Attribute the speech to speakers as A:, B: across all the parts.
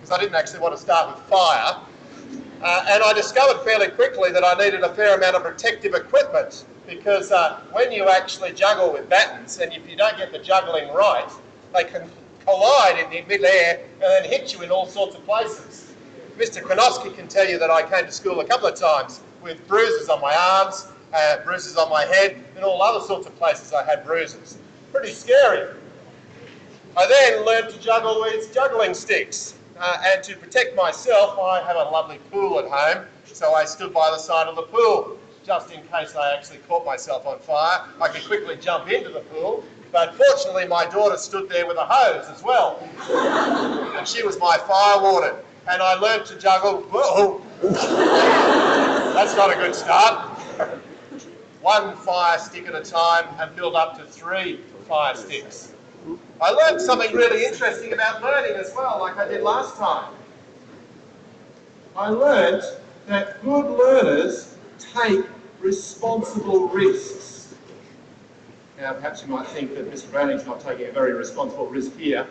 A: because I didn't actually want to start with fire. And I discovered fairly quickly that I needed a fair amount of protective equipment, because when you actually juggle with batons, and if you don't get the juggling right, they can collide in the mid-air and then hit you in all sorts of places. Mr. Kronosky can tell you that I came to school a couple of times with bruises on my arms, bruises on my head, and all other sorts of places I had bruises. Pretty scary. I then learned to juggle with juggling sticks. And to protect myself, I have a lovely pool at home, so I stood by the side of the pool, just in case I actually caught myself on fire. I could quickly jump into the pool, but fortunately my daughter stood there with a hose as well. And she was my fire warden. And I learned to juggle, whoa, that's not a good start. One fire stick at a time and build up to 3 fire sticks. I learned something really interesting about learning as well, like I did last time. I learned that good learners take responsible risks. Now, perhaps you might think that Mr. Browning's not taking a very responsible risk here,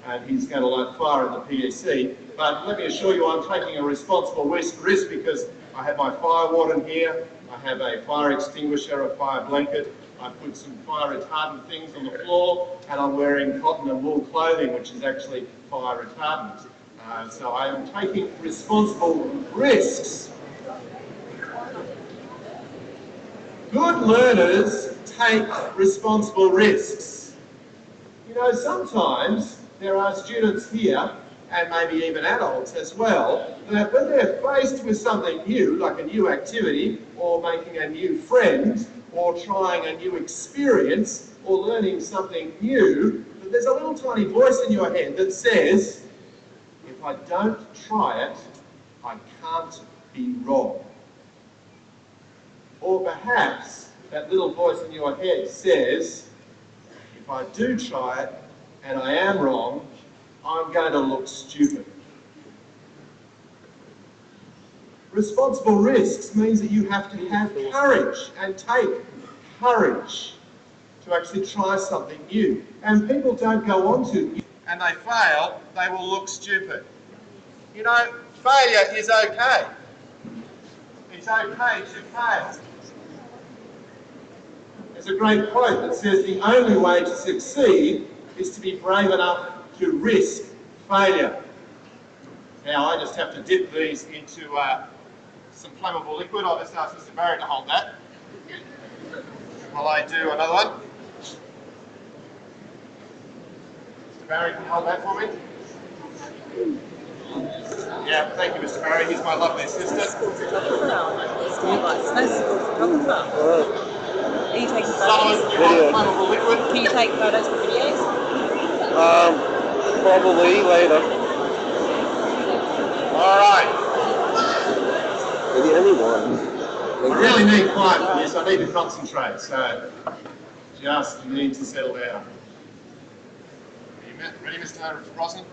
A: and he's going to light fire in the PEC, but let me assure you I'm taking a responsible risk because I have my fire warden here, I have a fire extinguisher, a fire blanket, I've put some fire retardant things on the floor, and I'm wearing cotton and wool clothing, which is actually fire retardant. So I am taking responsible risks. Good learners take responsible risks. You know, sometimes there are students here, and maybe even adults as well, that when they're faced with something new, like a new activity, or making a new friend, or trying a new experience, or learning something new, that there's a little tiny voice in your head that says, if I don't try it, I can't be wrong. Or perhaps that little voice in your head says, if I do try it and I am wrong, I'm going to look stupid. Responsible risks means that you have to have courage and take courage to actually try something new. And people don't go on to and they fail, they will look stupid. You know, failure is okay. It's okay to fail. There's a great quote that says the only way to succeed is to be brave enough to risk failure. Now I just have to dip these into some flammable liquid. I'll just ask Mr. Barry to hold that while I do another one. Mr. Barry, can you hold that for me? Yeah, thank you, Mr. Barry. He's my lovely assistant.
B: Are you taking
A: Solomon,
B: photos?
A: you hold flammable liquid?
B: Can you take photos for videos?
C: Probably later.
A: All right.
C: You're the only one.
A: I really need quiet for this. I need to concentrate, so just need to settle down. Are you ready, Mr. Brosnan?